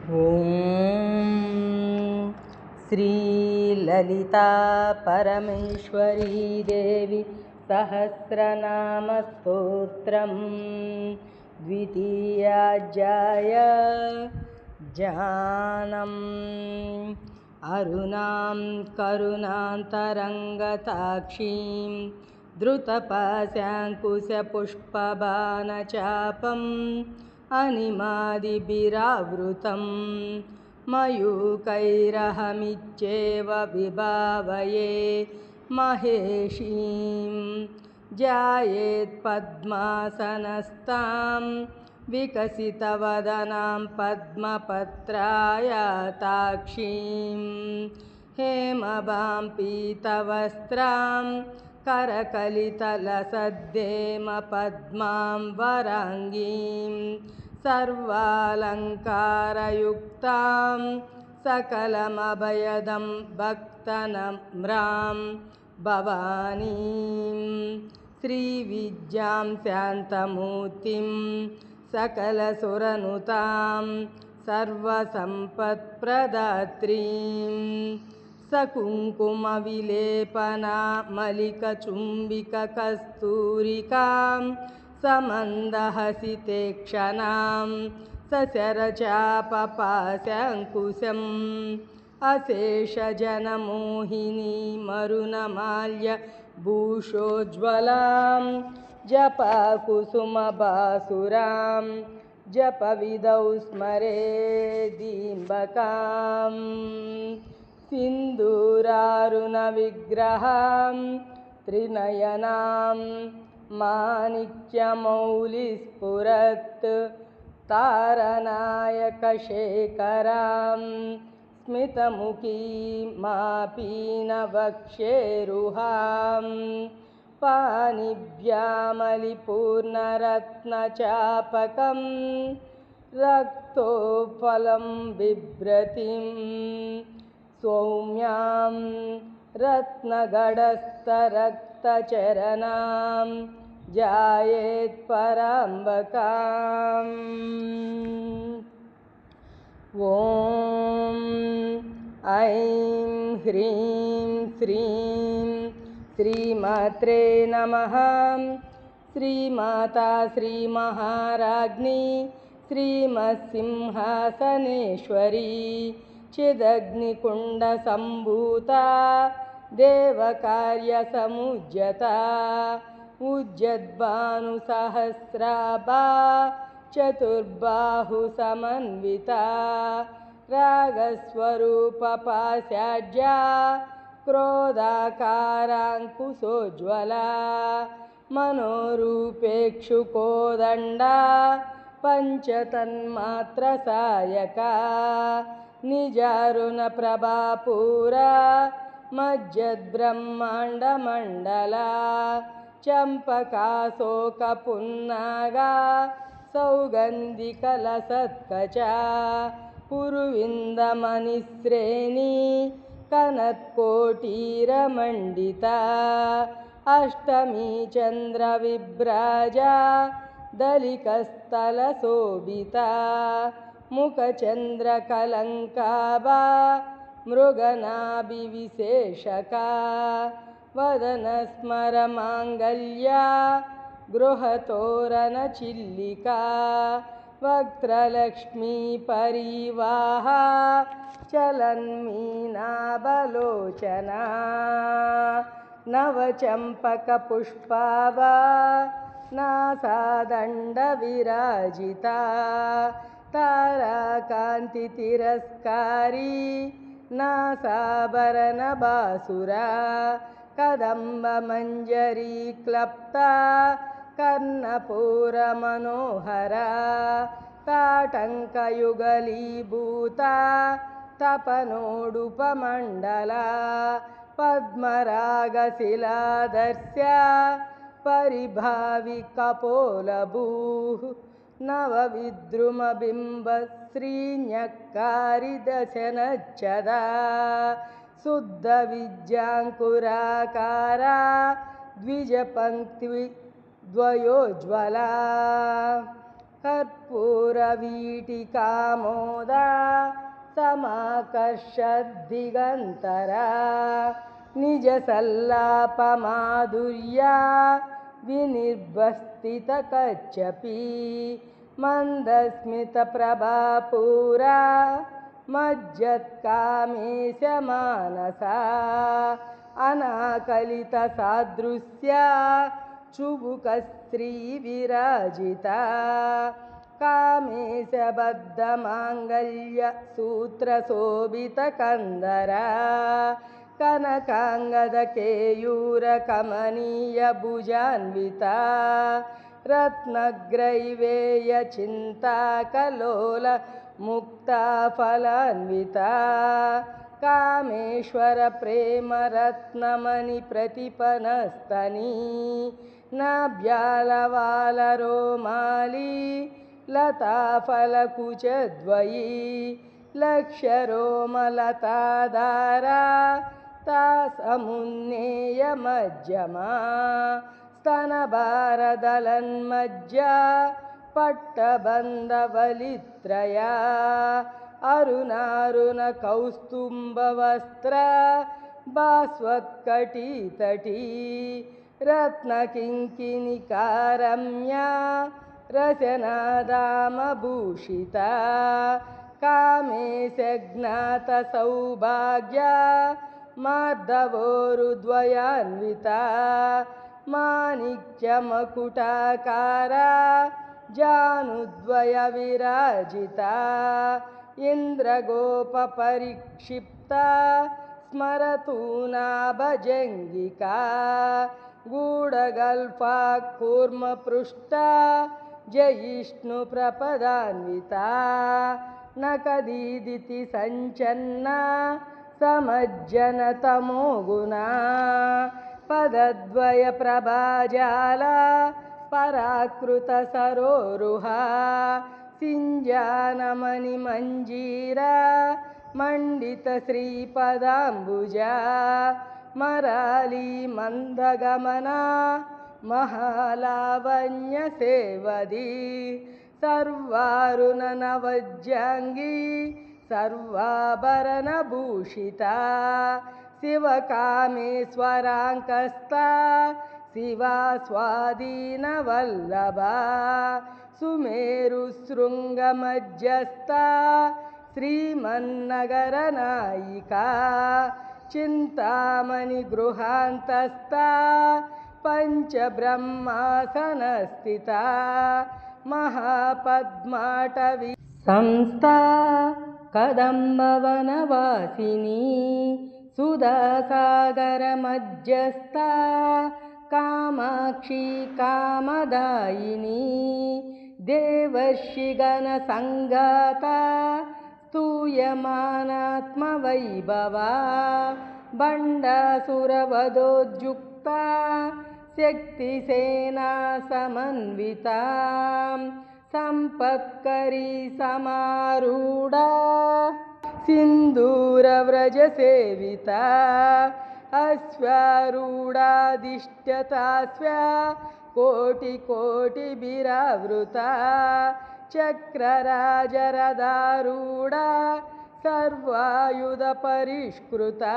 ॐ श्रीललिता परमेश्वरी देवी सहस्रनामस्तोत्रं द्वितीयाध्याय जानम् अरुणां करुणान्तरङ्गताक्षीं धृतपाशाङ्कुशपुष्पबाणचापम् अनिमादिभिरावृतं मयूकैरहमिच्छेव विभावये महेशीं ध्यायेत्पद्मासनस्तां विकसितवदनां पद्मपत्रायताक्षीं हेमभां पीतवस्त्रां करकलितलसद्धेमपद्मां वराङ्गीं सर्वालङ्कारयुक्तां सकलमभयदं भक्तनम्रां भवानीं श्रीविद्यां शान्तमूर्तिं सकलसुरनुतां सर्वसम्पत्प्रदात्रीं सकुङ्कुमविलेपना मलिकचुम्बिककस्तूरिकां समन्दहसितेक्षणां सशरचापपाशाङ्कुशम् अशेषजनमोहिनीमरुणमाल्य भूषोज्ज्वलां जपकुसुमबासुरां जपविधौ स्मरेदिम्बकाम् सिन्दूरारुणविग्रहां त्रिनयनां माणिक्यमौलिस्फुरत् तारनायकशेखरां स्मितमुखीमापीनवक्षेरुहां पाणिभ्यामलिपूर्णरत्नचापकं रक्तोत्पलं बिभ्रतिं सौम्यां रत्नगडस्थरक्तचरणां ध्यायेत्पराम्बकाम् ॐ ऐं ह्रीं श्रीं श्रीमात्रे नमः। श्रीमाता श्रीमहाराज्ञी श्रीमत्सिंहासनेश्वरी चिदग्निकुण्डसम्भूता देवकार्यसमुज्यता उज्जद्भानुसहस्राभा चतुर्बाहुसमन्विता रागस्वरूपपाशाढ्या क्रोधाकाराङ्कुशोज्ज्वला मनोरूपेक्षुकोदण्डा पञ्चतन्मात्रसायका निजारुणप्रभापूरा मज्जद्ब्रह्माण्डमण्डला चम्पकाशोकपुन्नागा सौगन्धिकलसत्कचा पुरुविन्दमणिश्रेणी कनत्कोटीरमण्डिता अष्टमी चन्द्रविभ्राजा दलिकस्थलशोभिता मुखचन्द्रकलङ्काभा मृगनाभिविशेषका वदनस्मरमाङ्गल्या गृहतोरणचिल्लिका वक्त्रलक्ष्मीपरिवाहा चलन्मीनाबलोचना नवचम्पकपुष्पाभा नासादण्डविराजिता ताराकान्तितिरस्कारी नासाभरणबासुरा कदम्बमञ्जरी क्लप्ता कर्णपूरमनोहरा ताटङ्कयुगलीभूता तपनोडुपमण्डला पद्मरागशिलादर्श्या परिभाविकपोलभूः नवविद्रुमबिम्बश्रीन्यक्कारिदशनच्छदा शुद्धविद्याङ्कुराकारा द्विजपङ्क्तिद्वयोज्ज्वला कर्पूरवीटिकामोदा कामाकर्षद्दिगन्तरा निजसल्लापमाधुर्या विनिर्वस्तितकच्छपि मन्दस्मितप्रभापूरा मज्जत्कामेशमानसा अनाकलितसादृश्या चुबुकस्त्रीविराजिता कामेशबद्धमाङ्गल्यसूत्रशोभितकन्दरा कनकाङ्गदकेयूरकमनीयभुजान्विता रत्नग्रैवेयचिन्ताकलोलमुक्ताफलान्विता कामेश्वरप्रेमरत्नमणिप्रतिपनस्तनी नाभ्यालवालरोमाली लताफलकुचद्वयी लक्ष्यरोमलताधारा तासमुन्नेयमज्जमा स्तनभारदलन्मज्जा पट्टबन्धवलित्रया अरुणारुणकौस्तुम्भवस्त्र भास्वत्कटितटी रत्नकिङ्किणिकारम्या रसनादामभूषिता कामेशज्ञातसौभाग्या मार्दवोरुद्वयान्विता माणिक्यमकुटाकारा जानुद्वयविराजिता इन्द्रगोपपरिक्षिप्ता स्मरतु नाभजङ्गिका गूढगल्फा कूर्मपृष्ठा जयिष्णुप्रपदान्विता नखदीदिति सञ्चन्ना समज्जनतमोगुणा पदद्वयप्रभाजाला पराकृतसरोरुहा सिञ्जानमणिमञ्जीरा मण्डितश्रीपदाम्बुजा मराली मन्दगमना महालावण्यसेवदी सर्वारुणनवज्जाङ्गी सर्वाभरणभूषिता शिवकामेश्वराङ्कस्ता शिवा स्वाधीनवल्लभा सुमेरुशृङ्गमध्यस्था श्रीमन्नगरनायिका चिन्तामणिगृहान्तस्था पञ्चब्रह्मासनस्थिता महापद्माटवी संस्था कदम्बवनवासिनी सुधासागरमध्यस्था कामाक्षी कामदायिनी देवर्षिगणसङ्गाता स्तूयमानात्मवैभवा भण्डासुरवधोद्युक्ता शक्तिसेना समन्विता सम्पत्करी समारूढा सिन्दूरव्रजसेविता अश्वारूढाधिष्ठ्यतास्व्या कोटिकोटिभिरावृता चक्रराजरदारूढा सर्वायुधपरिष्कृता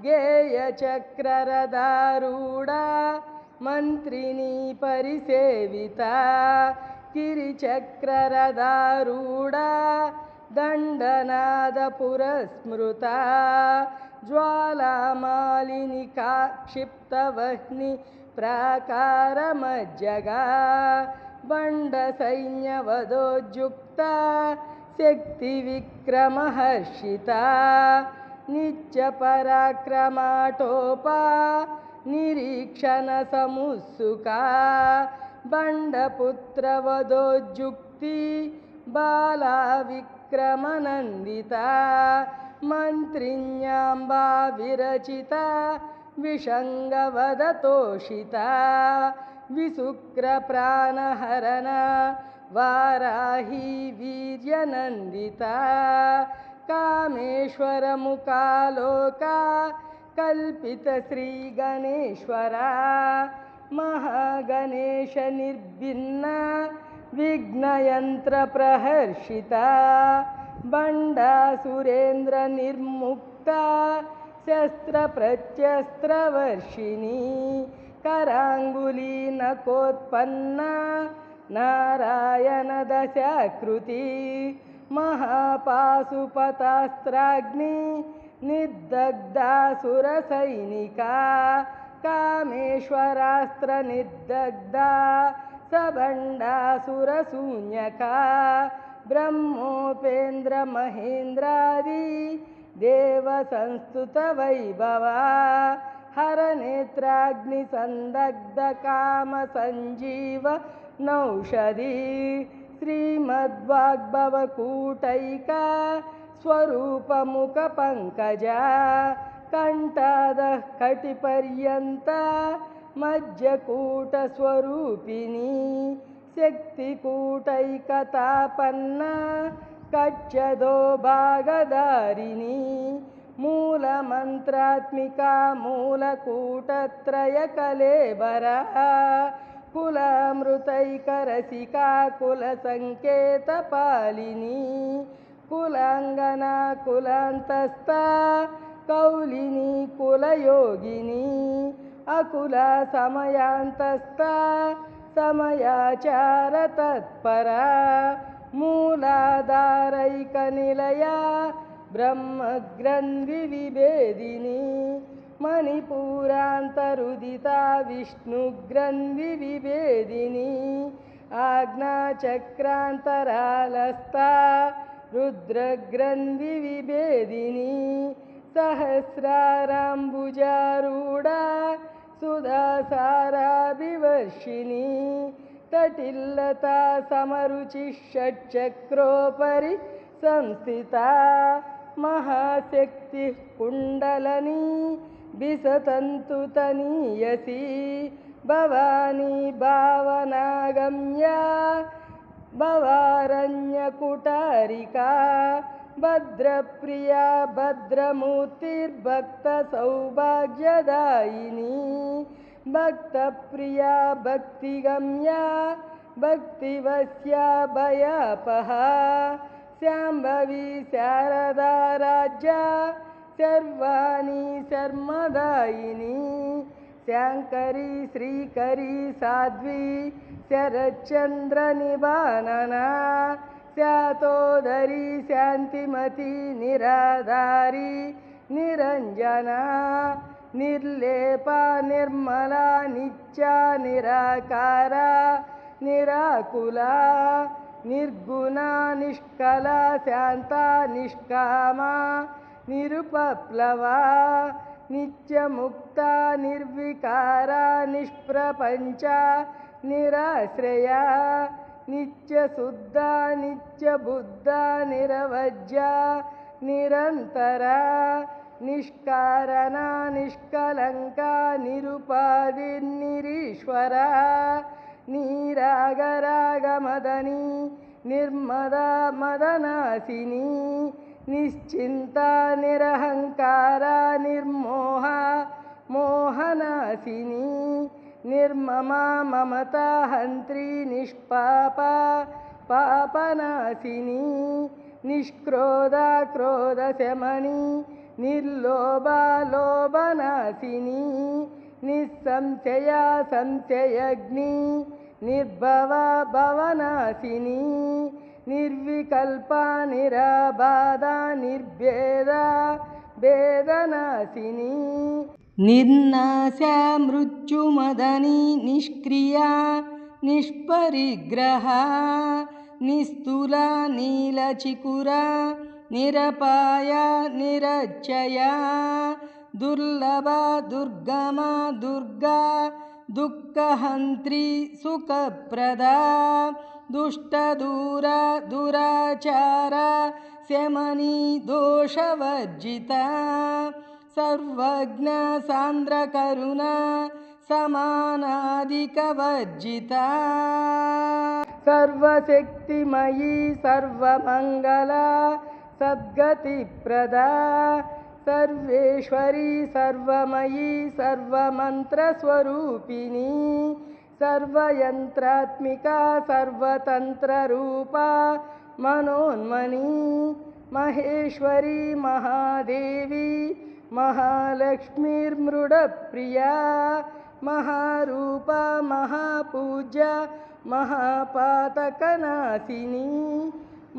गेयचक्ररदारूढा मन्त्रिणी परिसेविता गिरिचक्ररदारूढा दण्डनादपुरस्मृता ज्वालामालिनिका क्षिप्तवह्निप्राकारमज्जगा बण्डसैन्यवधोद्युक्ता शक्तिविक्रमहर्षिता नित्यपराक्रमाटोपा निरीक्षणसमुत्सुका बण्डपुत्रवधोद्युक्ति बाला विक्रमनन्दिता मन्त्रिण्याम्बा विरचिता विषङ्गवदतोषिता विशुक्रप्राणहरणा वाराही वीर्यनन्दिता कामेश्वरमुखालोका कल्पितश्रीगणेश्वरा महागणेशनिर्भिन्ना विघ्नयन्त्रप्रहर्षिता बण्ड भण्डासुरेन्द्रनिर्मुक्ता शस्त्रप्रत्यस्त्रवर्षिणी कराङ्गुलीनकोत्पन्ना नारायणदशाकृती महापाशुपतास्त्राग्नि निर्दग्धासुरसैनिका कामेश्वरास्त्रनिर्दग्धा सबण्डासुरशून्यका ब्रह्मोपेन्द्रमहेन्द्रादि देवसंस्तुतवैभवा हरनेत्राग्निसन्दग्धकामसञ्जीव नौषधी श्रीमद्वाग्भवकूटैका स्वरूपमुखपङ्कजा कण्ठादः कटिपर्यन्ता मज्जकूटस्वरूपिणी शक्तिकूटैकतापन्ना कच्छदो भागधारिणी मूलमन्त्रात्मिका मूलकूटत्रयकलेबरा कुलामृतैकरसिका कुलसङ्केतपालिनी कुलाङ्गना कुलान्तस्था कौलिनी कुलयोगिनी अकुला समयान्तस्था समयाचारतत्परा मूलाधारैकनिलया ब्रह्मग्रन्थिविभेदिनी मणिपुरान्तरुदिता विष्णुग्रन्थिविभेदिनी आज्ञाचक्रान्तरालस्था रुद्रग्रन्थिविभेदिनी सहस्राराम्बुजारूढा सुधासाराभिवर्षिणी तटिल्लता समरुचिः षट्चक्रोपरि संस्थिता महाशक्तिः कुण्डलनी विसतन्तुतनीयसी भवानी भावनागम्या भवारण्यकुटारिका भद्रप्रिया भद्रमूर्तिर्भक्तसौभाग्यदायिनी भक्तप्रिया भक्तिगम्या भक्तिवश्या भयापहा शाम्भवी शारदा राज्या सर्वाणि शर्मदायिनी शाङ्करी श्रीकरी साध्वी शरच्चन्द्रनिभानना स्यातोदरी शान्तिमती निराधारी निरञ्जना निर्लेपा निर्मला नित्या निराकारा निराकुला निर्गुणा निष्कला शान्ता निष्कामा निरुपप्लवा नित्यमुक्ता निर्विकारा निष्प्रपञ्चा निराश्रया नित्यशुद्धा नित्यबुद्धा निरवज्या निरन्तरा निष्कारणा निष्कलङ्का निरुपाधिर्निरीश्वरा निरागरागमदनी निर्मदा मदनासिनी निश्चिन्ता निरहङ्कारा निर्मोहा मोहनासिनी निर्ममा ममता हन्त्री निष्पापा पापनासिनी निष्क्रोधा क्रोधशमनी निर्लोभा लोभनासिनी निस्संशया संशयग्नि निर्भवा भवनासिनी निर्विकल्पा निराबाधा निर्भेदा भेदनासिनी निर्नाशा मृत्युमदनी निष्क्रिया निष्परिग्रहा निस्तुला नीलचिकुरा निरपाया निरच्चया दुर्लभा दुर्गमा दुर्गा दुःखहन्त्री सुखप्रदा दुष्टदूरा दुराचारा शमनी दोषवर्जिता सर्वज्ञा सान्द्रकरुणा समानाधिकवर्जिता सर्वशक्तिमयी सर्वमङ्गला सद्गतिप्रदा सर्वेश्वरी सर्वमयी सर्वमन्त्रस्वरूपिणी सर्वयन्त्रात्मिका सर्वतन्त्ररूपा मनोन्मनी महेश्वरी महादेवी महालक्ष्मीर्मृडप्रिया महारूपा महापूज्या महापातकनाशिनी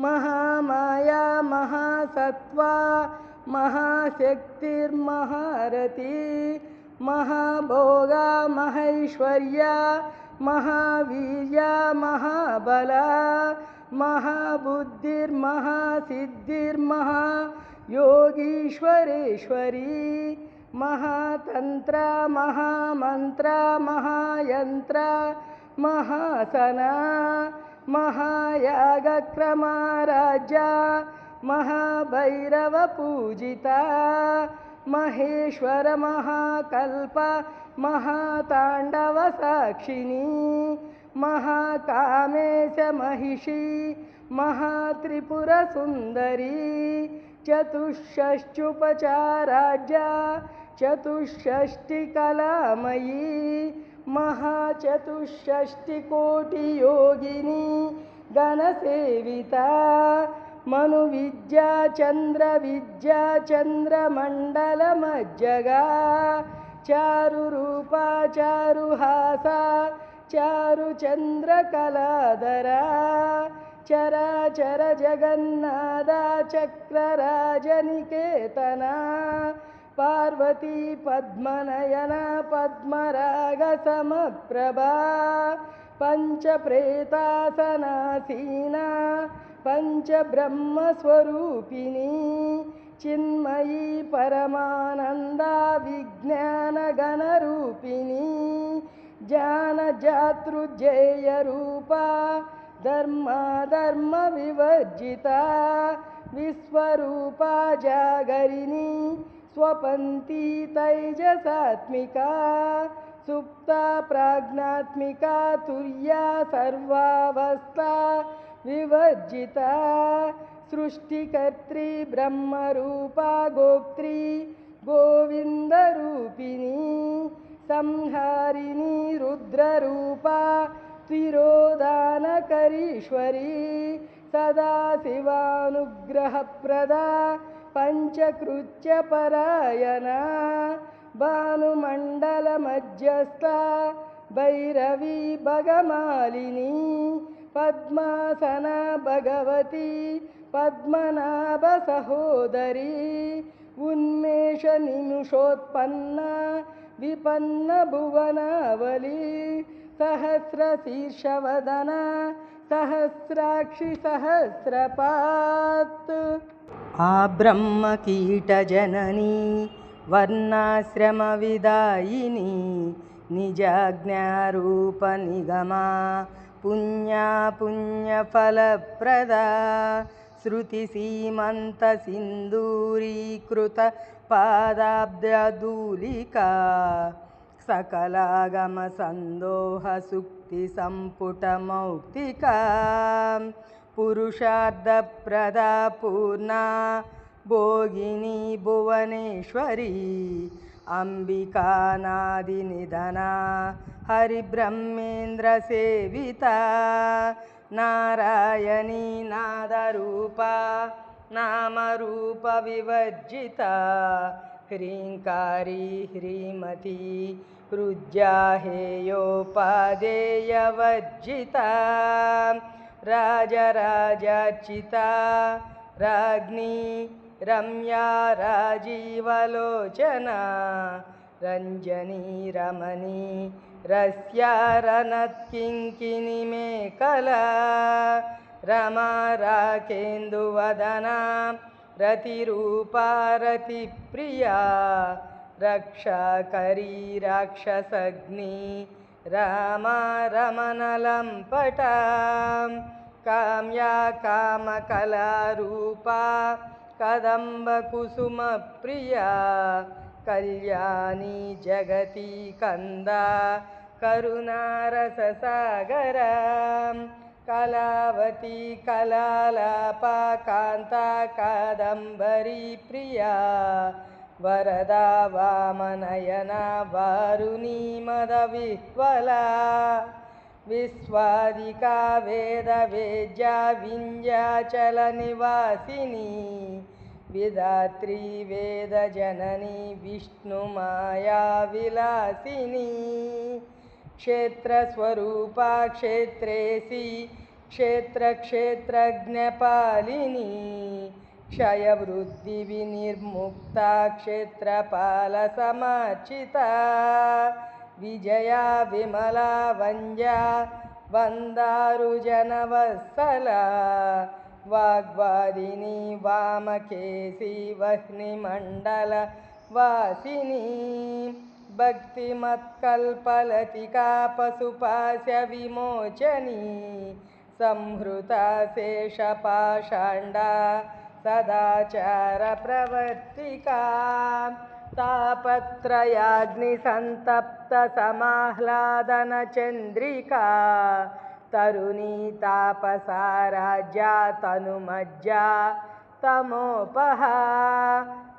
महामाया महासत्त्वा महाशक्तिर्महारती महाभोगा महेश्वर्या महावीर्या महाबला महाबुद्धिर्महासिद्धिर्महा योगीश्वरेश्वरी महातंत्र महामंत्र महायंत्र महासना महायागक्रमाराजा महाभैरवपूजिता महेश्वर महाकल्प महातांडवसाक्षिणी महाकामेश महिषी महात्रिपुरसुन्दरी चतुष्षष्ट्युपचाराढ्या चतुष्षष्टिकलामयी महाचतुष्षष्टिकोटियोगिनी गणसेविता मनुविद्या चन्द्रविद्या चन्द्रमण्डलमज्जगा चारुरूपा चारुहासा चारुचन्द्रकलाधरा चराचर जगन्नाथा चक्रराजनिकेतना पार्वती पद्मनयना पद्मरागसमप्रभा पञ्चप्रेतासनासीना पञ्चब्रह्मस्वरूपिणी चिन्मयी परमानन्दा विज्ञानगणरूपिणी ज्ञानजातृज्येयरूपा धर्माधर्मविवर्जिता विश्वरूपा जागरिणी स्वपन्ती तैजसात्मिका सुप्ता प्राज्ञात्मिका तुर्या सर्वावस्था विवर्जिता सृष्टिकर्त्री ब्रह्मरूपा गोप्त्री गोविन्दरूपिणी संहारिणी रुद्ररूपा तिरोधानकरीश्वरी सदाशिवानुग्रहप्रदा पञ्चकृत्यपरायणा भानुमण्डलमध्यस्था भैरवी भगमालिनी पद्मासना भगवती पद्मनाभसहोदरी उन्मेषनिमिषोत्पन्ना विपन्नभुवनावली सहस्रशीर्षवदना सहस्राक्षि सहस्रपात् आब्रह्मकीटजननी वर्णाश्रमविदायिनी निजाज्ञारूपनिगमा पुण्या पुण्यफलप्रदा श्रुतिसीमन्तसिन्दूरीकृतपादाब्जधूलिका सकलागमसन्दोहसुक्तिसम्पुटमौक्तिका पुरुषार्थप्रदा पूर्णा भोगिनी भुवनेश्वरी अंबिकानादिनिधना हरिब्रह्मेन्द्रसेविता नारायणी नादरूपा नामरूपविवर्जिता ह्रीङ्कारी ह्रीमती हृज्याहेयोपादेयवर्जिता राजराजार्चिता राज्ञी रम्या राजीवलोचना रञ्जनी रमणी रस्या रनत्किङ्किणी मे कला रमा राकेन्दुवदना रतिरूपा रतिप्रिया रक्षाकरी राक्षसग्नि रामा रमणलम्पटा काम्या कामकलारूपा कदम्बकुसुमप्रिया कल्याणी जगती कंदा करुणारससागरा कलावती कलालापा कांता कादंबरी प्रिया वरदा वामनयना वारुणी मदविह्वला विश्वादिका वेदवेद्या विन्ध्याचलनिवासिनी विधात्री वेदजननी विष्णुमाया विलासिनी क्षेत्रस्वरूपा क्षेत्रेसी क्षेत्रक्षेत्रज्ञपालिनी क्षयवृद्धिविनिर्मुक्ता क्षेत्रपालसमार्चिता विजया विमला वन्द्या वन्दारुजनवत्सला वाग्वादिनी वामकेशी वह्निमण्डलवासिनी भक्तिमत्कल्पलतिका पशुपास्य विमोचनी संहृता शेषपाषाण्डा सदाचारप्रवर्तिका तापत्रयाग्निसन्तप्तसमाह्लादनचन्द्रिका तरुणी तापसाराज्या तनुमज्जा तमोपहा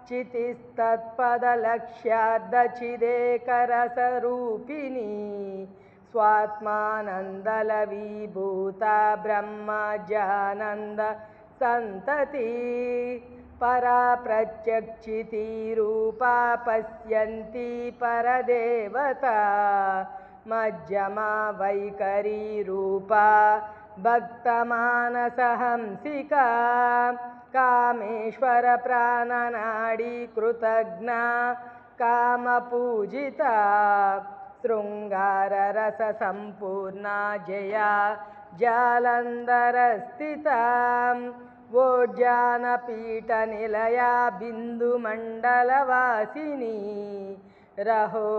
चितिस्तत्पदलक्ष्यार्धचिदेकरसरूपिणी स्वात्मानन्दलवीभूता ब्रह्मज्ञानन्द सन्तति परा प्रत्यक्षितिरूपा पश्यन्ती परदेवता मध्यमा वैखरी रूपा भक्तमानसहंसिका कामेश्वर प्राणनाडी कृतज्ञा कामपूजिता शृङ्गाररससम्पूर्णा जया जालन्धरस्थिता वोज्जानपीठनिलया बिन्दुमण्डलवासिनी रहोयागक्रमाराज्या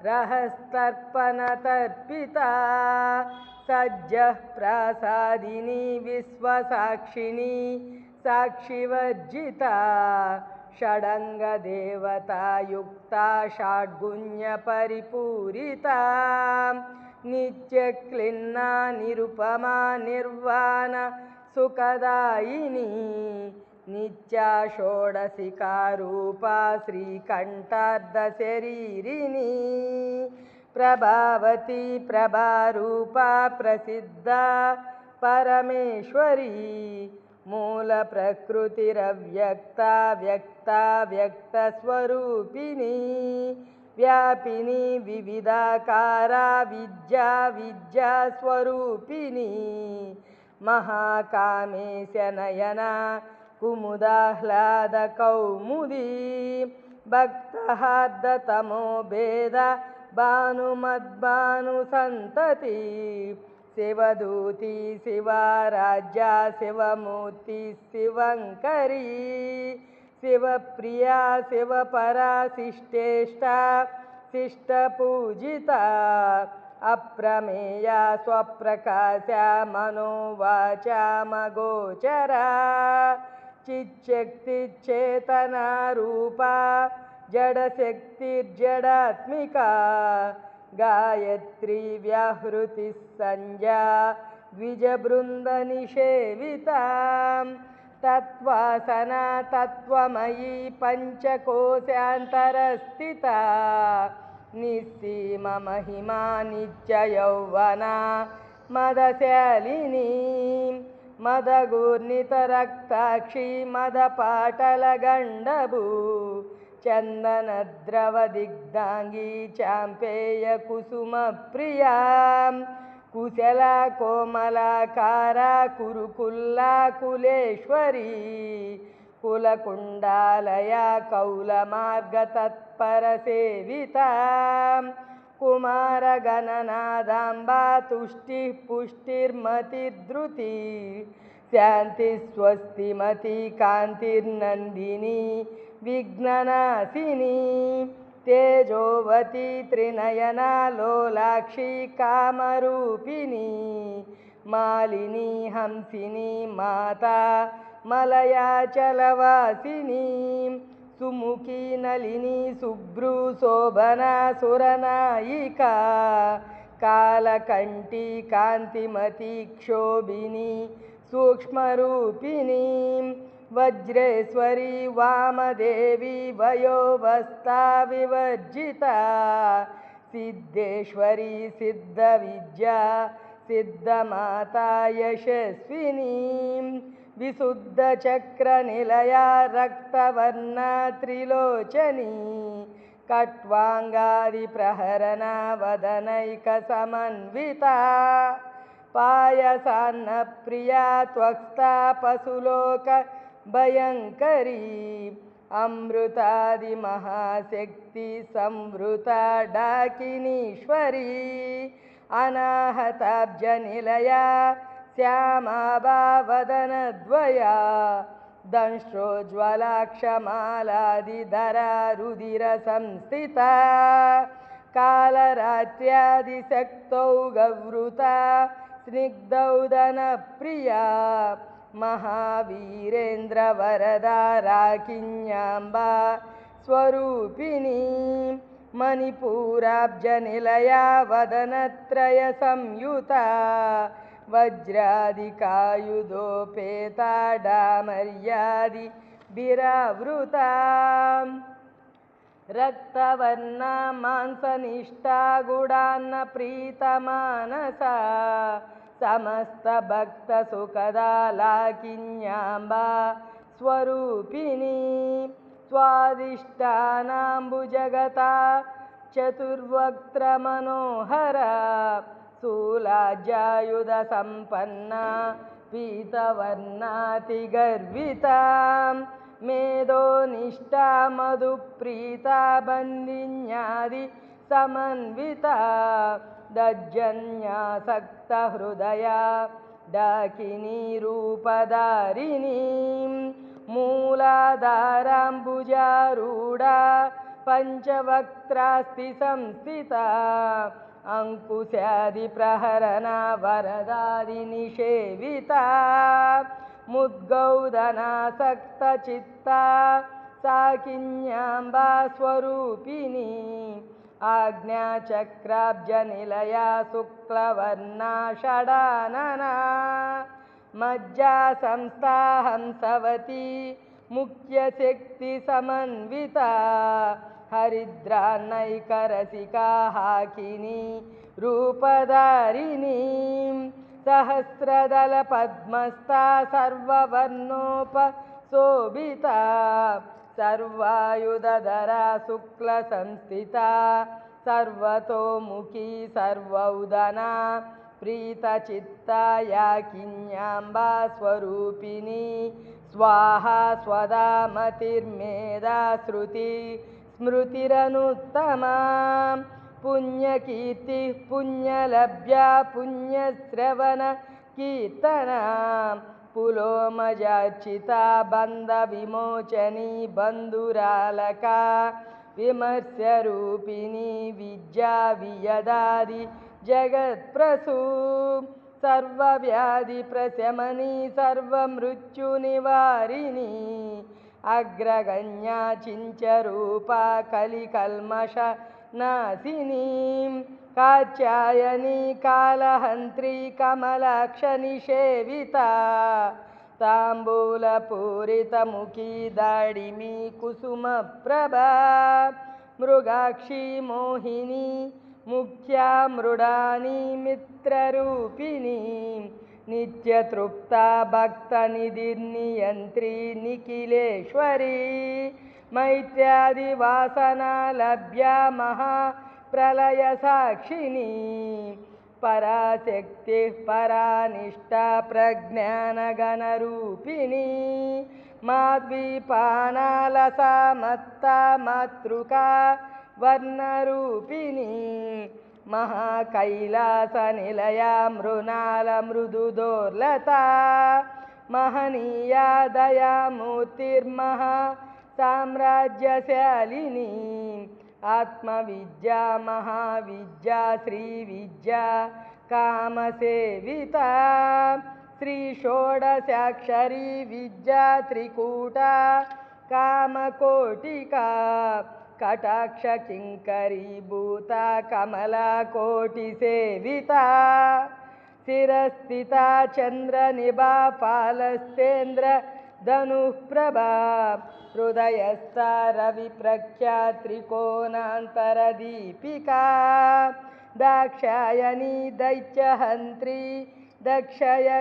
रहस्तर्पणतर्पिता सज्जः प्रासादिनी विश्वसाक्षिणी साक्षिवर्जिता षडङ्गदेवतायुक्ता षड्गुण्यपरिपूरिता नित्यक्लिन्ना निरुपमा निर्वाण सुखदायिनी नित्या षोडशिकारूपा श्रीकण्ठार्धशरीरिणी प्रभावती प्रभारूपा प्रसिद्धा परमेश्वरी मूलप्रकृतिरव्यक्ता व्यक्ता व्यक्तस्वरूपिणी व्यापिनी विविधाकारा विद्या विद्यास्वरूपिणी महाकामेशनयना कुमुदाह्लादकौमुदी भक्तहार्दतमो भेद भानुमद्भानुसन्तति शिवदूती शिवाराज्या शिवमूर्ति शिवङ्करी शिवप्रिया शिवपरा शिष्टेष्टा शिष्टपूजिता अप्रमेया स्वप्रकाशा मनोवाचामगोचरा चिच्शक्तिचेतनारूपा जडशक्तिर्जडात्मिका गायत्री व्याहृतिः संज्ञा द्विजबृन्दनिषेविता तत्त्वासना तत्त्वमयी पञ्चकोशान्तरस्थिता निस्सीममहिमा नित्ययौवना मदशालिनी मदगूर्णितरक्ताक्षी मदपाटलगण्डभू चन्दनद्रवदिग्धाङ्गी चाम्पेयकुसुमप्रिया कुशला कोमलाकारा कुरुकुल्ला कुलेश्वरी कुलकुण्डालया कौलमार्गतत्परसेविता कुमारगणनादाम्बा तुष्टिः पुष्टिर्मतिर्धृति शान्तिस्वस्तिमती कान्तिर्नन्दिनी विघ्ननाशिनी तेजोवती त्रिनयना लोलाक्षी कामरूपिणी मालिनी हंसिनी माता मलयाचलवासिनी सुमुखी नलिनी शुभ्रू शोभना सुरनायिका कालकण्ठी कान्तिमती क्षोभिनी सूक्ष्मरूपिणी वज्रेश्वरी वामदेवी वयोवस्था विवर्जिता सिद्धेश्वरी सिद्धविद्या सिद्धमाता यशस्विनी विशुद्धचक्रनिलया रक्तवर्णा त्रिलोचनी कट्वाङ्गादिप्रहरणा वदनैकसमन्विता पायसान्नप्रिया त्वक्ता पशुलोकभयङ्करी अमृतादिमहाशक्ति संवृता डाकिनीश्वरी अनाहताब्जनिलया श्यामाभा वदनद्वया दंष्ट्रोज्ज्वलाक्षमालादिधरा रुधिरसंस्थिता कालरात्र्यादिशक्तौ गवृता स्निग्धौदनप्रिया महावीरेन्द्रवरदा राकिन्याम्बा स्वरूपिणी मणिपूराब्जनिलया वदनत्रयसंयुता वज्रादिकायुधोपेता डामर्यादिभिरावृता रक्तवर्णा मांसनिष्ठा गुडान्नप्रीतमानसा समस्तभक्तसुखदा लाकिन्याम्बा स्वरूपिणी स्वादिष्टानाम्बुजगता चतुर्वक्त्रमनोहरा शूलाज्यायुधसम्पन्ना पीतवर्णातिगर्विता मेधोनिष्ठा मधुप्रीता बन्दिन्यादि समन्विता दज्जन्यासक्तहृदया डाकिनी रूपधारिणी मूलाधाराम्बुजारूढा पञ्चवक्त्रास्ति संस्थिता अंकुशादिप्रहरणा वरदादिनिषेविता मुद्गौदनासक्तचित्ता साकिन्याम्बा स्वरूपिणी आज्ञाचक्राब्जनिलया शुक्लवर्णा षडानना मज्जा संस्था हंसवती मुख्यशक्तिसमन्विता हरिद्रान्नैकरसिका हाकिनी रूपधारिणी सहस्रदलपद्मस्था सर्ववर्णोपशोभिता सर्वायुधधरा शुक्लसंस्थिता सर्वतोमुखी सर्वौदना प्रीतचित्ता याकिन्याम्बा स्वरूपिणी स्वाहा स्वदा मतिर्मेधा श्रुति स्मृतिरनुत्तमा पुण्यकीर्तिः पुण्यलभ्या पुण्यश्रवण कीर्तना पुलोमजार्चिता बन्धविमोचनी बन्धुरालका विमर्स्यरूपिणी विद्या वियदादि जगत्प्रसू सर्वव्याधिप्रशमनी सर्वमृत्युनिवारिणी अग्रगण्या चिञ्चरूपा कलिकल्मषनाशिनी कात्यायनी कालहन्त्री कमलाक्षनिषेविता ताम्बूलपूरितमुखी दाडिमी कुसुमप्रभा मृगाक्षी मोहिनी मुख्या मृडानी मित्ररूपिणी नित्यतृप्ता भक्तनिधिर्नियन्त्री निखिलेश्वरी मैत्र्यादिवासना लभ्या महाप्रलयसाक्षिणी पराशक्तिः परानिष्ठा प्रज्ञानगणरूपिणी माद्वीपानालसा मत्ता मातृका वर्णरूपिणी महाकैलासनिलया मृणालमृदुदोर्लता महनीया दयामूर्तिर्महा साम्राज्यशालिनी आत्मविद्या महाविद्या श्रीविद्या कामसेविता श्रीषोडशाक्षरी विद्या त्रिकूटा कामकोटिका कटाक्षकिङ्करीभूता कमलाकोटिसेविता शिरस्थिता चन्द्रनिभा पालस्तेन्द्र धनुः प्रभा हृदयस्था रविप्रख्या त्रिकोणान्तरदीपिका दाक्षायणी दैत्यहन्त्री दक्षयज्ञविनाशिनी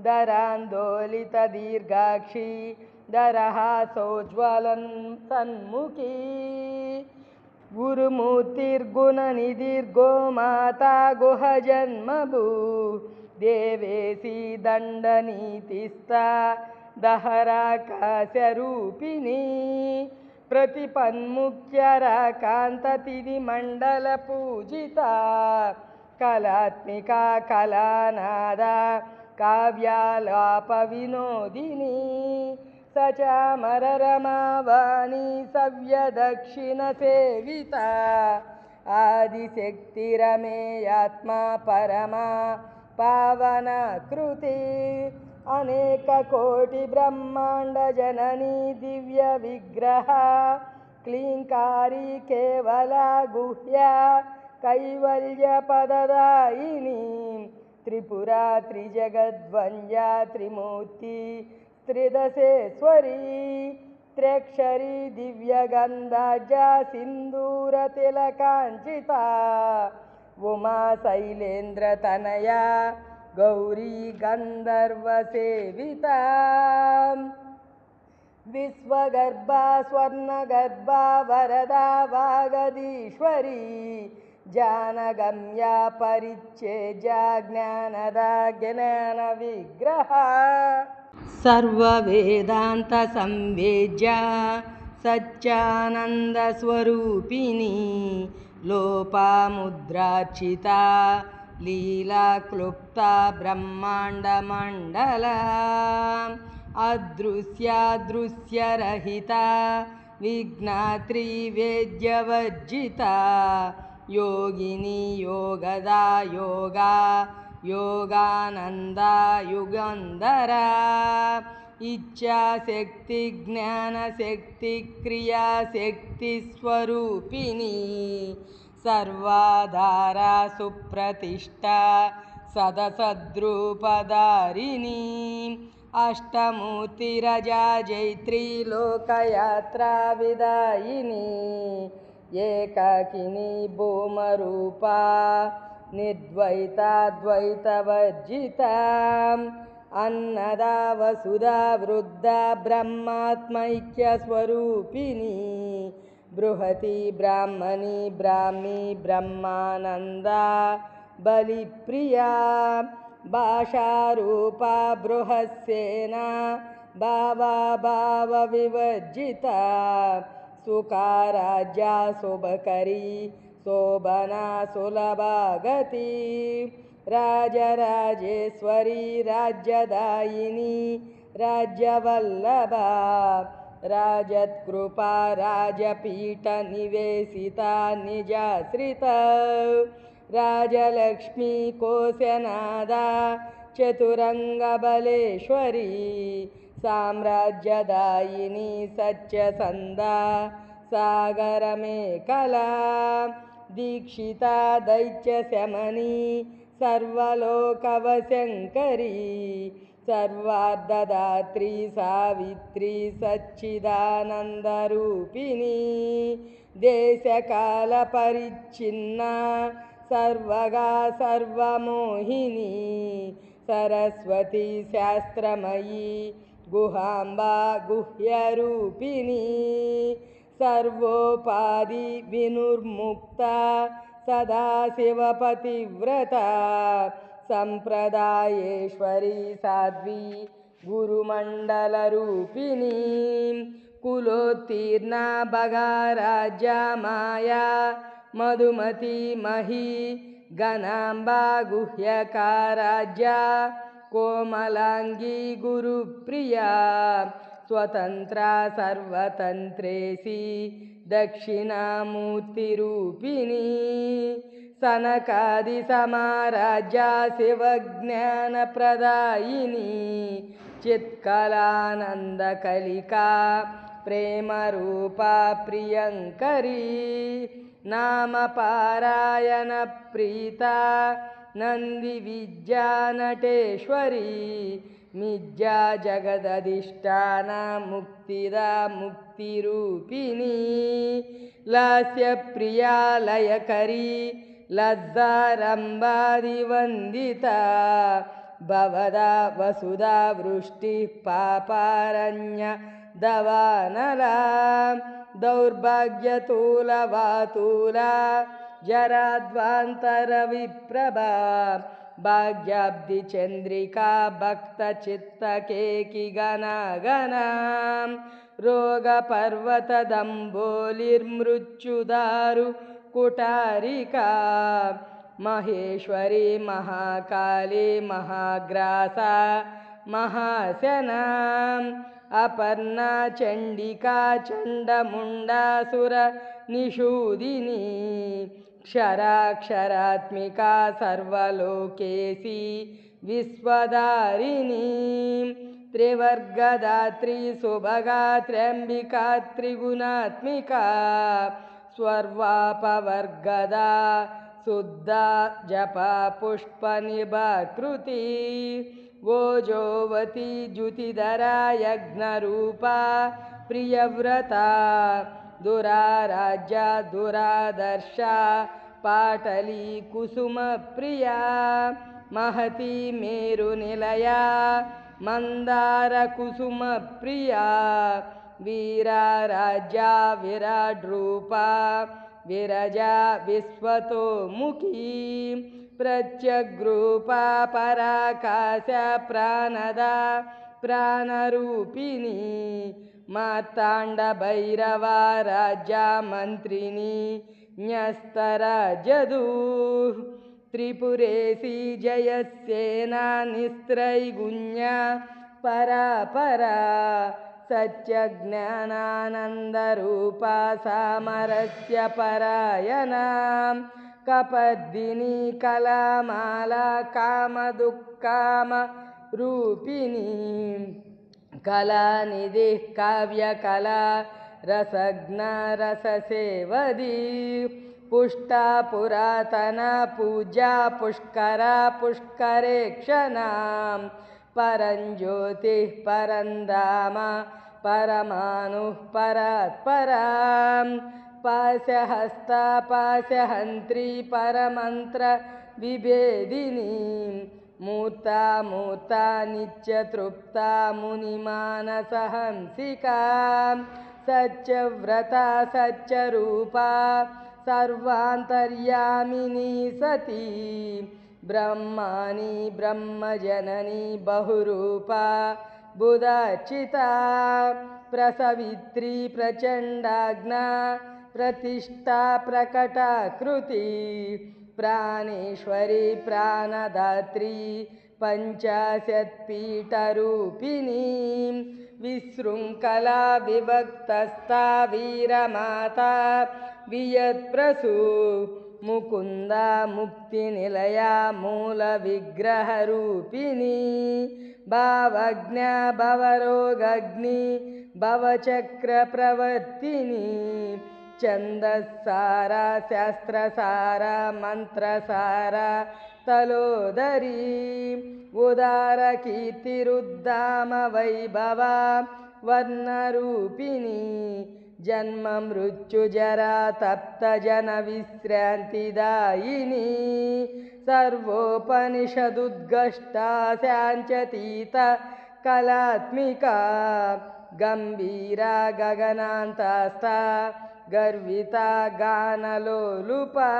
दरान्दोलितदीर्घाक्षी दरहासोज्ज्वलन् सन्मुखी गुरुमूर्तिर्गुणनिधिर्गो माता गुहजन्मभू देवेशी दण्डनीतिस्था दहराकाशरूपिणी प्रतिपन्मुख्यराकान्ततिथिमण्डलपूजिता कलात्मिका कलानादा काव्यालापविनोदिनी सचामररमावाणी सव्यदक्षिणसेविता आदिशक्तिरमेयात्मा परमा पावनाकृति अनेककोटिब्रह्माण्डजननी दिव्यविग्रह क्लीङ्कारी केवला गुह्या कैवल्यपददायिनी त्रिपुरा त्रिजगद्वन्द्या त्रिमूर्ति त्रिदशेश्वरी त्र्यक्षरी दिव्यगन्धाढ्या सिन्दूरतिलकाञ्चिता उमा शैलेन्द्रतनया गौरी गन्धर्वसेविता विश्वगर्भा स्वर्णगर्भा वरदा वागदीश्वरी जानगम्या परिच्छेद्या ज्ञानदा ज्ञानविग्रहा सर्ववेदान्तसंवेद्या सच्चानन्दस्वरूपिणी लोपामुद्रार्चिता लीलाक्लुप्ता ब्रह्माण्डमण्डला अदृश्यादृश्यरहिता विज्ञात्री वेद्यवर्जिता योगिनी योगदा योगा योगानन्दा युगन्धरा इच्छाशक्ति ज्ञानशक्ति क्रियाशक्तिस्वरूपिणी सर्वाधारा सुप्रतिष्ठा सदसद्रूपधारिणी अष्टमूर्तिरजा जैत्री लोकयात्रा विदायिनी एकाकिनी भूमरूपा निर्द्वैताद्वैतवर्जिता अन्नदा वसुधा वृद्धा ब्रह्मात्मैक्यस्वरूपिणी बृहती ब्राह्मणी ब्राह्मी ब्रह्मानन्दा बलिप्रिया भाषारूपा बृहस्सेना भावविवर्जिता सुखाराज्या शुभकरी शोभना सुलभा गति राजराजेश्वरी राज्यदायिनी राज्यवल्लभा राजत्कृपा राजपीठनिवेशिता निजाश्रिता राजलक्ष्मी कोशनादा चतुरङ्गबलेश्वरी साम्राज्यदायिनी सत्यसन्धा सागरमेखला दीक्षिता दैत्यशमनी सर्वलोकवशङ्करी सर्वार्धदात्री सावित्री सच्चिदानन्दरूपिणी देशकालपरिच्छिन्ना सर्वगा सर्वमोहिनी सरस्वती शास्त्रमयी गुहाम्बा गुह्यरूपिणी सर्वोपाधि विनुर्मुक्ता सदाशिवपतिव्रता संप्रदायेश्वरी साध्वी गुरुमण्डलरूपिणी कुलोत्तीर्णा भगाराज्या माया मधुमती मही गणाम्बा गुह्यकाराज्या कोमलांगी गुरुप्रिया स्वतंत्रा सर्वतंत्रेसी दक्षिणामूर्तिरूपिणी सनकादि समाराज्या शिवज्ञानप्रदायिनी चित्कलानन्दकलिका प्रेमरूपा प्रियङ्करी नामपारायणप्रीता नन्दिविद्या नटेश्वरी मिज्जा जगदधिष्ठान मुक्तिदा मुक्तिरूपिणी लास्यप्रिया लयकरी लज्जारम्बादिवन्दिता भवदा वसुधा वृष्टिः पापारण्य दवानला दौर्भाग्यतूलवातूला जराध्वान्तरविप्रभा भाग्याब्धिचन्द्रिका भक्तचित्तकेकिगणगणा रोगपर्वतदम्बोलिर्मृत्युदारु कुटारिका महेश्वरी महाकाली महाग्रासा महासना अपर्णा चण्डिका चण्डमुण्डासुर निषूदिनी क्षराक्षरात्मिका सर्वलोकेशी विश्वधारिणी त्रिवर्गदात्री सुभगा त्र्यम्बिका त्रिगुणात्मिका स्वर्वापवर्गदा शुद्धा जपा पुष्पनिभाकृति वोजोवती द्युतिधरा यज्ञरूपा प्रियव्रता दुराराज्या दुरादर्शा पाटली कुसुमप्रिया महती मेरुनिलया मन्दारकुसुमप्रिया वीराराज्या विराड्रूपा विरजा विश्वतोमुखी प्रत्यग्रूपा पराकाश प्राणदा प्राणरूपिणी मार्ताण्डभैरवा राज्या मन्त्रिणी न्यस्तरा जदुः त्रिपुरेशी जयसेना निस्त्रैगुण्या परापरा सत्यज्ञानानन्दरूपा सामरस्य परायणा कपर्दिनी कलामाला कामदुःखामरूपिणी कलानिधिः काव्यकला रसज्ञा रससेवदी पुष्टा पुरातना पूज्या पुष्करा पुष्करेक्षणा परञ्ज्योतिः परन्धाम परमाणुः परात्परां पाशहस्ता पाशहन्त्री परमन्त्र विभेदिनी मूर्ता मूर्ता नित्यतृप्ता मुनिमानसहंसिका सत्यव्रता सत्यरूपा सर्वान्तर्यामिनी सती ब्रह्माणि ब्रह्मजननी बहुरूपा बुधाचिता प्रसवित्री प्रचण्डाग्ना प्रतिष्ठा प्रकटाकृति प्राणेश्वरी प्राणदात्री पञ्चाशत्पीठरूपिणी विशृङ्खला विभक्तस्था वीरमाता वियत्प्रसू मुकुन्दा मुक्तिनिलया मूलविग्रहरूपिणी भावज्ञा भवरोगग्नि भवचक्रप्रवर्तिनी छन्दस्सारा शास्त्रसारा मन्त्रसारा तलोदरी उदारकीर्तिरुद्धाम वैभवा वर्णरूपिणी जन्म मृत्युजरा तप्तजनविश्रान्तिदायिनी सर्वोपनिषदुद्घष्टा शाञ्चतीत कलात्मिका गम्भीरा गगनान्तस्था गर्विता गानलोलुपा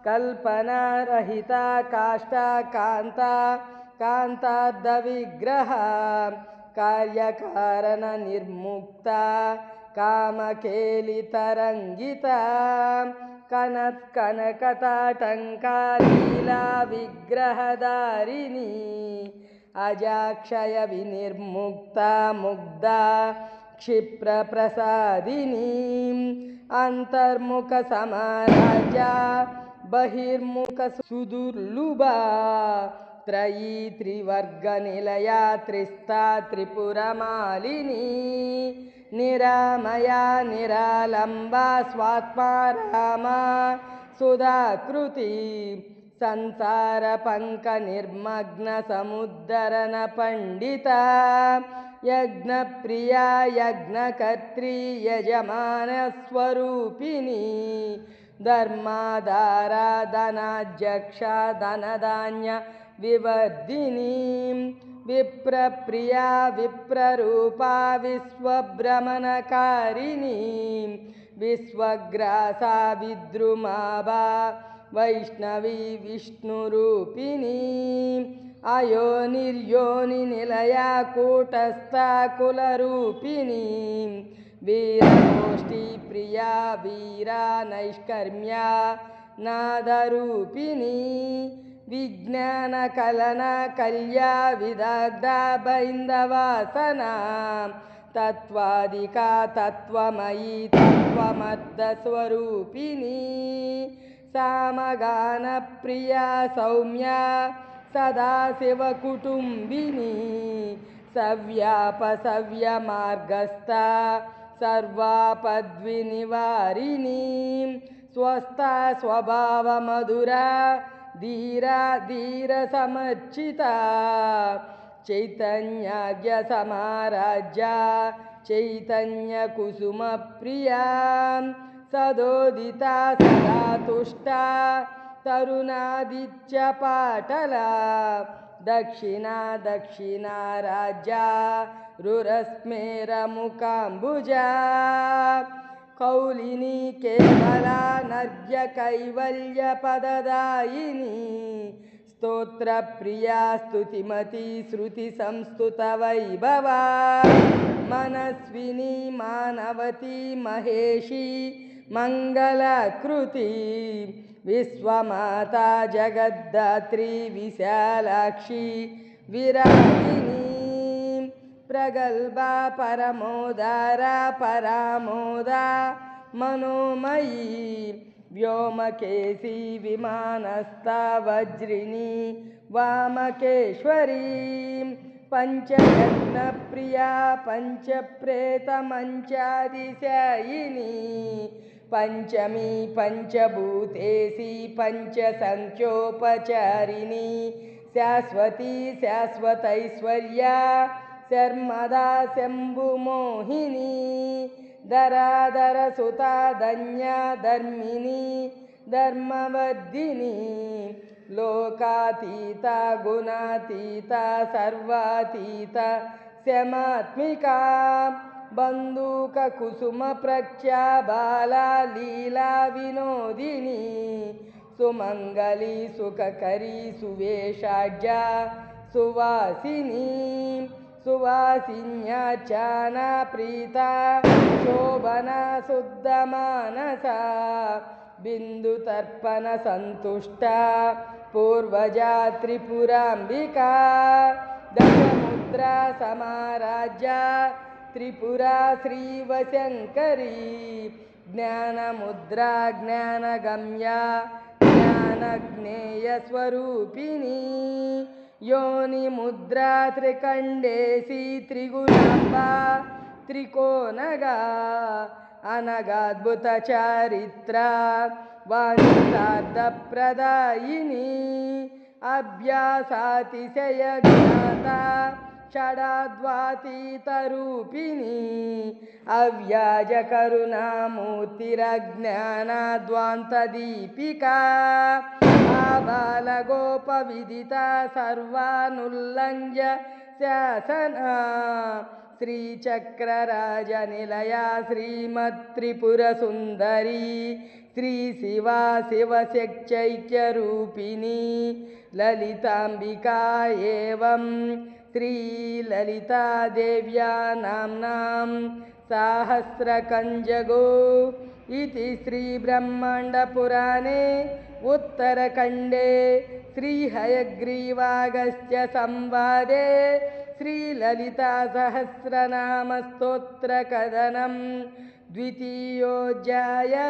कल्पनारहिता काष्ठा कान्ता कान्तार्धविग्रहा कार्यकारणनिर्मुक्ता कामकेलितरङ्गिता कनत्कनकताटङ्का लीला विग्रहधारिणी अजाक्षयविनिर्मुक्ता मुग्धा क्षिप्रप्रसादिनी अन्तर्मुखसमाराज्या बहिर्मुखसुदुर्लुभा त्रयी त्रिवर्गनिलया त्रिस्ता त्रिपुरमालिनी निरामया निरालम्बा स्वात्मा रामा सुधाकृति संसारपङ्कनिर्मग्नसमुद्धरण पंडिता यज्ञप्रिया यज्ञकर्त्री यजमानस्वरूपिणी धर्माधारा धनाध्यक्षा धनधान्य विवर्धिनी विप्रप्रिया विप्ररूपा विश्वभ्रमणकारिणी विश्वग्रासा विद्रुमाभा वैष्णवी विष्णुरूपिणी अयोनिर्योनिनिलया कूटस्था कुलरूपिणी वीरगोष्ठीप्रिया वीरा नैष्कर्म्या नादरूपिणी विज्ञानकलना कल्या विदग्धा बैन्दवासना तत्त्वादिका तत्त्वमयी तत्त्वमर्धस्वरूपिणी सामगानप्रिया सौम्या सदाशिवकुटुम्बिनी सव्यापसव्यमार्गस्था सर्वापद्विनिवारिणी स्वस्था स्वभावमधुरा धीरा धीरसमर्चिता चैतन्यज्ञसमाराज्या चैतन्यकुसुमप्रिया सदोदिता सदा तुष्टा तरुणादित्यपाटला दक्षिणा दक्षिणा राज्या रुरस्मेरमुकाम्बुजा कौलिनी केवला नर्यकैवल्यपददायिनी स्तोत्रप्रिया स्तुतिमती श्रुतिसंस्तुतवैभवा मनस्विनी मानवती महेशी मङ्गलाकृति विश्वमाता जगद्धात्री विशालाक्षी विरागिनी प्रगल्भा परमोदारा परामोदा मनोमयी व्योमकेशी विमानस्था वज्रिणी वामकेश्वरी पंचयज्ञप्रिया पंचप्रेतमंचादिशायिनी पंचमी पंचभूतेशी पंचसंख्योपचारिणी शाश्वती शाश्वतैश्वर्या शर्मदा शंभुमोहिनी धराधर सुता धन्या धर्मिणी धर्मवर्धिनी लोकातीता गुणातीता सर्वातीता शमात्मिका बंदूक कुसुम प्रख्या बाला लीला विनोदिनी सुमंगली सुखकरी सुवेशाढ्या सुवासिनी सुवासिन्याचाना प्रीता शोभना शुद्धमानसा बिंदुतर्पण संतुष्टा पूर्वजा त्रिपुरांबिका दशमुद्रा समाराज्या त्रिपुरा श्रीवशंकरी ज्ञानमुद्रा ज्ञानगम्या ज्ञानज्ञेयस्वरूपिणी योनिमुद्रा त्रिकण्डेशी त्रिगुणाम्बा त्रिकोणगा अनगाद्भुतचारित्रा वाञ्छार्थप्रदायिनी अभ्यासातिशयज्ञाता षडाद्वातीतरूपिणी अव्याजकरुणामूर्तिरज्ञानाद्वान्तदीपिका आबालगोपविदिता सर्वानुल्लङ्घ्य शासना श्रीचक्रराजनिलया श्रीमत्त्रिपुरसुन्दरी श्रीशिवा शिवशक्त्यैक्यरूपिणी ललिताम्बिका एवं श्रीललितादेव्या नाम्नां सहस्रकञ्जगो इति श्रीब्रह्माण्डपुराणे उत्तरखण्डे श्रीहयग्रीवागस्त्य संवादे श्रीललितासहस्रनामस्तोत्रकथनं द्वितीयोऽध्यायः।